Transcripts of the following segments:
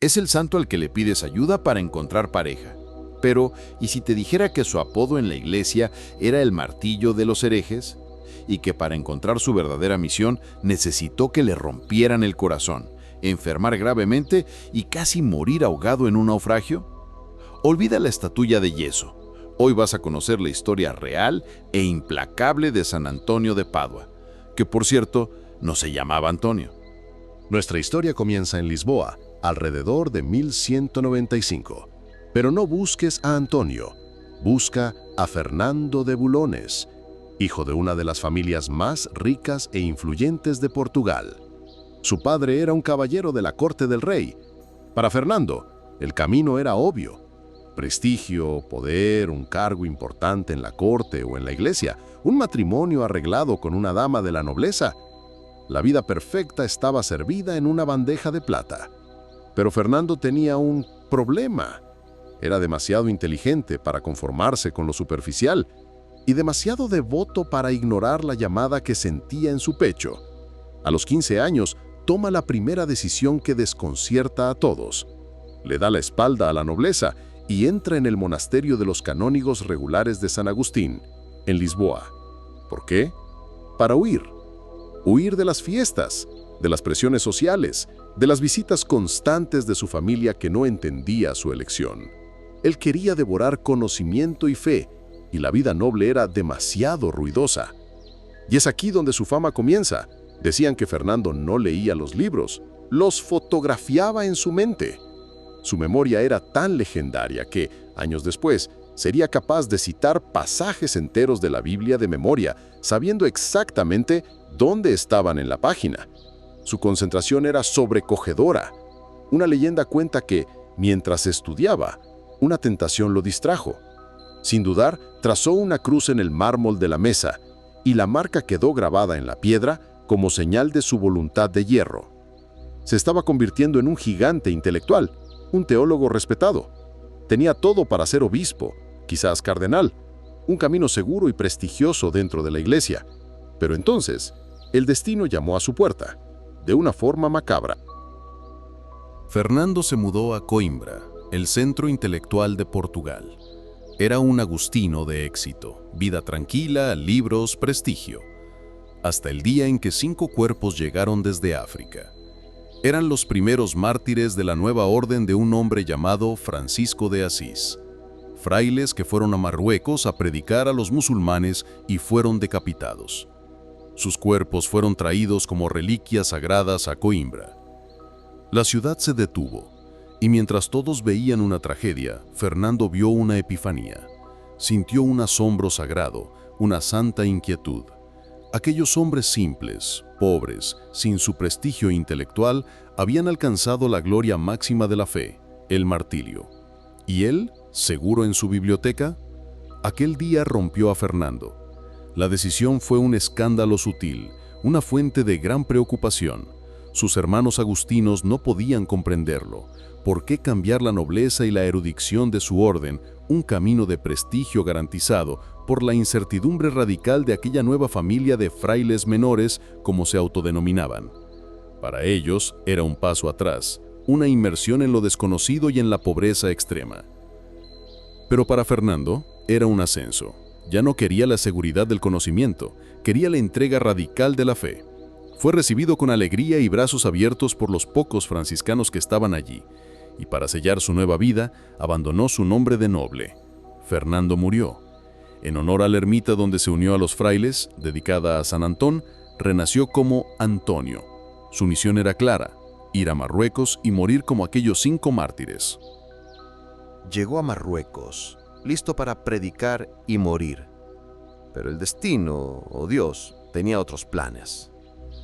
Es el santo al que le pides ayuda para encontrar pareja. Pero, ¿y si te dijera que su apodo en la iglesia era el martillo de los herejes? Y que para encontrar su verdadera misión necesitó que le rompieran el corazón, enfermar gravemente y casi morir ahogado en un naufragio? Olvida la estatuilla de yeso. Hoy vas a conocer la historia real e implacable de San Antonio de Padua, que por cierto no se llamaba Antonio. Nuestra historia comienza en Lisboa, alrededor de 1195. Pero no busques a Antonio, busca a Fernando de Bulones, hijo de una de las familias más ricas e influyentes de Portugal. Su padre era un caballero de la corte del rey. Para Fernando, el camino era obvio: prestigio, poder, un cargo importante en la corte o en la iglesia, un matrimonio arreglado con una dama de la nobleza. La vida perfecta estaba servida en una bandeja de plata. Pero Fernando tenía un problema. Era demasiado inteligente para conformarse con lo superficial y demasiado devoto para ignorar la llamada que sentía en su pecho. A los 15 años, toma la primera decisión que desconcierta a todos. Le da la espalda a la nobleza y entra en el monasterio de los canónigos regulares de San Agustín, en Lisboa. ¿Por qué? Para huir. Huir de las fiestas, de las presiones sociales, de las visitas constantes de su familia que no entendía su elección. Él quería devorar conocimiento y fe, y la vida noble era demasiado ruidosa. Y es aquí donde su fama comienza. Decían que Fernando no leía los libros, los fotografiaba en su mente. Su memoria era tan legendaria que, años después, sería capaz de citar pasajes enteros de la Biblia de memoria, sabiendo exactamente dónde estaban en la página. Su concentración era sobrecogedora. Una leyenda cuenta que, mientras estudiaba, una tentación lo distrajo. Sin dudar, trazó una cruz en el mármol de la mesa, y la marca quedó grabada en la piedra como señal de su voluntad de hierro. Se estaba convirtiendo en un gigante intelectual, un teólogo respetado. Tenía todo para ser obispo, quizás cardenal, un camino seguro y prestigioso dentro de la iglesia. Pero entonces, el destino llamó a su puerta, de una forma macabra. Fernando se mudó a Coimbra, el centro intelectual de Portugal. Era un agustino de éxito, vida tranquila, libros, prestigio. Hasta el día en que 5 cuerpos llegaron desde África. Eran los primeros mártires de la nueva orden de un hombre llamado Francisco de Asís. Frailes que fueron a Marruecos a predicar a los musulmanes y fueron decapitados. Sus cuerpos fueron traídos como reliquias sagradas a Coimbra. La ciudad se detuvo, y mientras todos veían una tragedia, Fernando vio una epifanía. Sintió un asombro sagrado, una santa inquietud. Aquellos hombres simples, pobres, sin su prestigio intelectual, habían alcanzado la gloria máxima de la fe, el martirio. ¿Y él, seguro en su biblioteca? Aquel día rompió a Fernando. La decisión fue un escándalo sutil, una fuente de gran preocupación. Sus hermanos agustinos no podían comprenderlo. ¿Por qué cambiar la nobleza y la erudición de su orden, un camino de prestigio garantizado, por la incertidumbre radical de aquella nueva familia de frailes menores, como se autodenominaban? Para ellos era un paso atrás, una inmersión en lo desconocido y en la pobreza extrema. Pero para Fernando era un ascenso. Ya no quería la seguridad del conocimiento, quería la entrega radical de la fe. Fue recibido con alegría y brazos abiertos por los pocos franciscanos que estaban allí, y para sellar su nueva vida, abandonó su nombre de noble. Fernando murió. En honor a la ermita donde se unió a los frailes, dedicada a San Antón, renació como Antonio. Su misión era clara: ir a Marruecos y morir como aquellos 5 mártires. Llegó a Marruecos, listo para predicar y morir. Pero el destino, o Dios, tenía otros planes.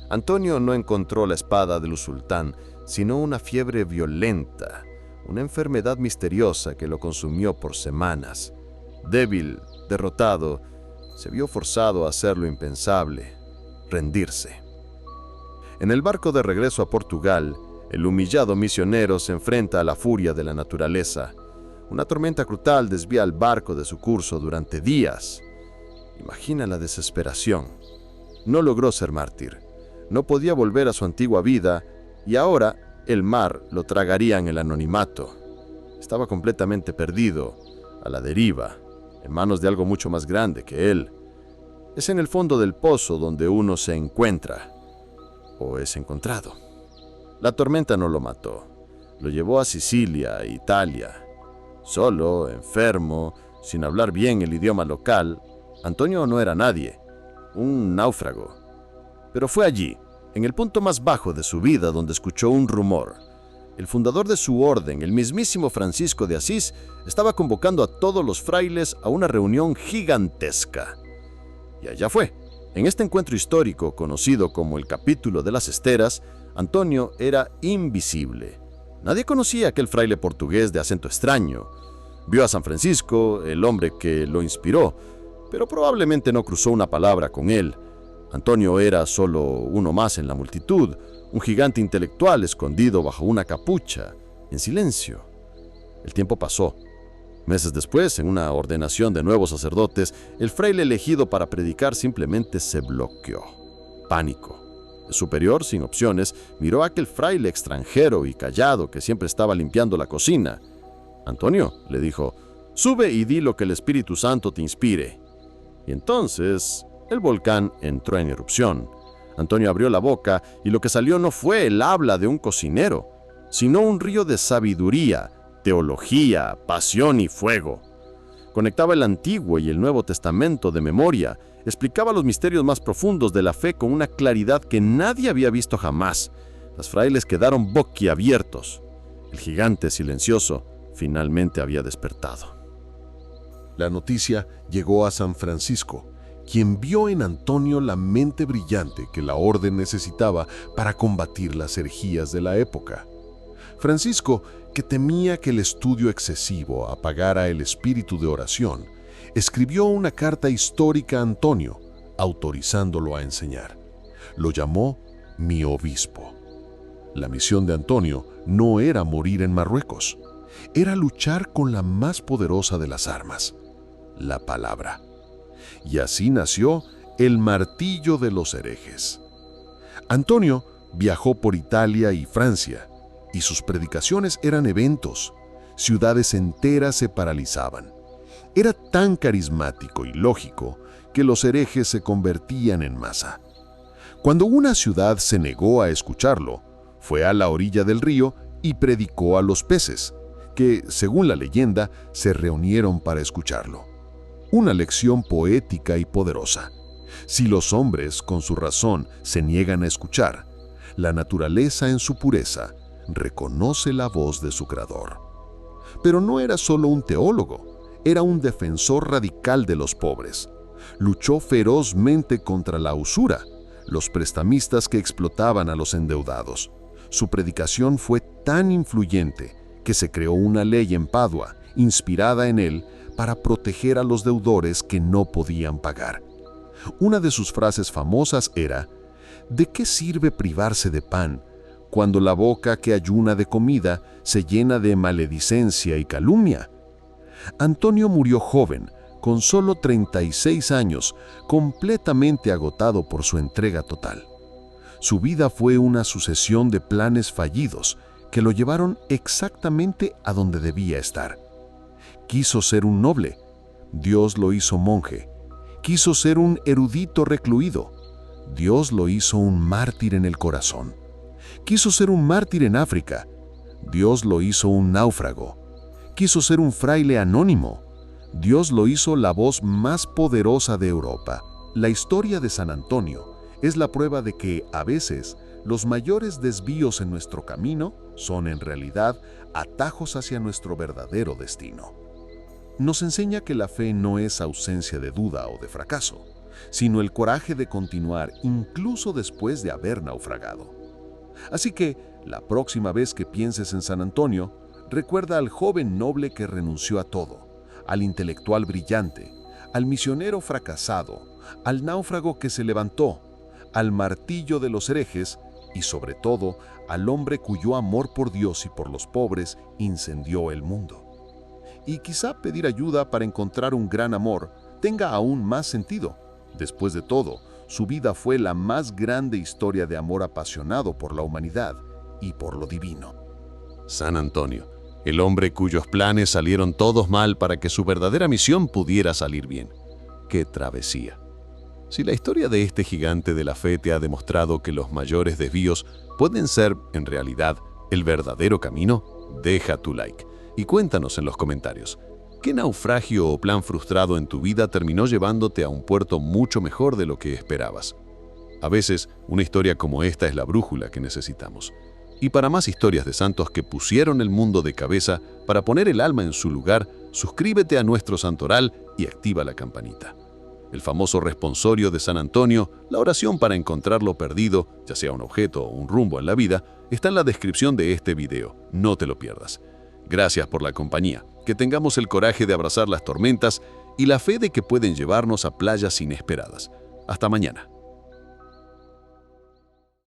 Antonio no encontró la espada del sultán, sino una fiebre violenta, una enfermedad misteriosa que lo consumió por semanas. Débil, derrotado, se vio forzado a hacer lo impensable: rendirse. En el barco de regreso a Portugal, el humillado misionero se enfrenta a la furia de la naturaleza. Una tormenta brutal desvía el barco de su curso durante días. Imagina la desesperación. No logró ser mártir. No podía volver a su antigua vida y ahora el mar lo tragaría en el anonimato. Estaba completamente perdido, a la deriva, en manos de algo mucho más grande que él. Es en el fondo del pozo donde uno se encuentra, o es encontrado. La tormenta no lo mató. Lo llevó a Sicilia, Italia. Solo, enfermo, sin hablar bien el idioma local, Antonio no era nadie, un náufrago. Pero fue allí, en el punto más bajo de su vida, donde escuchó un rumor. El fundador de su orden, el mismísimo Francisco de Asís, estaba convocando a todos los frailes a una reunión gigantesca. Y allá fue. En este encuentro histórico, conocido como el Capítulo de las Esteras, Antonio era invisible. Nadie conocía a aquel fraile portugués de acento extraño. Vio a San Francisco, el hombre que lo inspiró, pero probablemente no cruzó una palabra con él. Antonio era solo uno más en la multitud, un gigante intelectual escondido bajo una capucha, en silencio. El tiempo pasó. Meses después, en una ordenación de nuevos sacerdotes, el fraile elegido para predicar simplemente se bloqueó. Pánico. El superior, sin opciones, miró a aquel fraile extranjero y callado que siempre estaba limpiando la cocina. Antonio, le dijo, sube y di lo que el Espíritu Santo te inspire. Y entonces, el volcán entró en erupción. Antonio abrió la boca y lo que salió no fue el habla de un cocinero, sino un río de sabiduría, teología, pasión y fuego. Conectaba el Antiguo y el Nuevo Testamento de memoria, explicaba los misterios más profundos de la fe con una claridad que nadie había visto jamás. Los frailes quedaron boquiabiertos. El gigante silencioso finalmente había despertado. La noticia llegó a San Francisco, quien vio en Antonio la mente brillante que la orden necesitaba para combatir las herejías de la época. Francisco, que temía que el estudio excesivo apagara el espíritu de oración, escribió una carta histórica a Antonio, autorizándolo a enseñar. Lo llamó mi obispo. La misión de Antonio no era morir en Marruecos, era luchar con la más poderosa de las armas, la palabra. Y así nació el martillo de los herejes. Antonio viajó por Italia y Francia, y sus predicaciones eran eventos. Ciudades enteras se paralizaban. Era tan carismático y lógico que los herejes se convertían en masa. Cuando una ciudad se negó a escucharlo, fue a la orilla del río y predicó a los peces, que, según la leyenda, se reunieron para escucharlo. Una lección poética y poderosa. Si los hombres, con su razón, se niegan a escuchar, la naturaleza en su pureza reconoce la voz de su creador. Pero no era solo un teólogo, era un defensor radical de los pobres. Luchó ferozmente contra la usura, los prestamistas que explotaban a los endeudados. Su predicación fue tan influyente que se creó una ley en Padua, inspirada en él, para proteger a los deudores que no podían pagar. Una de sus frases famosas era: ¿de qué sirve privarse de pan cuando la boca que ayuna de comida se llena de maledicencia y calumnia? Antonio murió joven, con solo 36 años, completamente agotado por su entrega total. Su vida fue una sucesión de planes fallidos que lo llevaron exactamente a donde debía estar. Quiso ser un noble, Dios lo hizo monje. Quiso ser un erudito recluido, Dios lo hizo un mártir en el corazón. Quiso ser un mártir en África, Dios lo hizo un náufrago. Quiso ser un fraile anónimo, Dios lo hizo la voz más poderosa de Europa. La historia de San Antonio es la prueba de que, a veces, los mayores desvíos en nuestro camino son en realidad atajos hacia nuestro verdadero destino. Nos enseña que la fe no es ausencia de duda o de fracaso, sino el coraje de continuar incluso después de haber naufragado. Así que, la próxima vez que pienses en San Antonio, recuerda al joven noble que renunció a todo, al intelectual brillante, al misionero fracasado, al náufrago que se levantó, al martillo de los herejes y, sobre todo, al hombre cuyo amor por Dios y por los pobres incendió el mundo. Y quizá pedir ayuda para encontrar un gran amor tenga aún más sentido. Después de todo, su vida fue la más grande historia de amor apasionado por la humanidad, y por lo divino. San Antonio, el hombre cuyos planes salieron todos mal para que su verdadera misión pudiera salir bien. ¡Qué travesía! Si la historia de este gigante de la fe te ha demostrado que los mayores desvíos pueden ser, en realidad, el verdadero camino, deja tu like y cuéntanos en los comentarios. ¿Qué naufragio o plan frustrado en tu vida terminó llevándote a un puerto mucho mejor de lo que esperabas? A veces, una historia como esta es la brújula que necesitamos. Y para más historias de santos que pusieron el mundo de cabeza para poner el alma en su lugar, suscríbete a nuestro santoral y activa la campanita. El famoso responsorio de San Antonio, la oración para encontrar lo perdido, ya sea un objeto o un rumbo en la vida, está en la descripción de este video. No te lo pierdas. Gracias por la compañía. Que tengamos el coraje de abrazar las tormentas y la fe de que pueden llevarnos a playas inesperadas. Hasta mañana.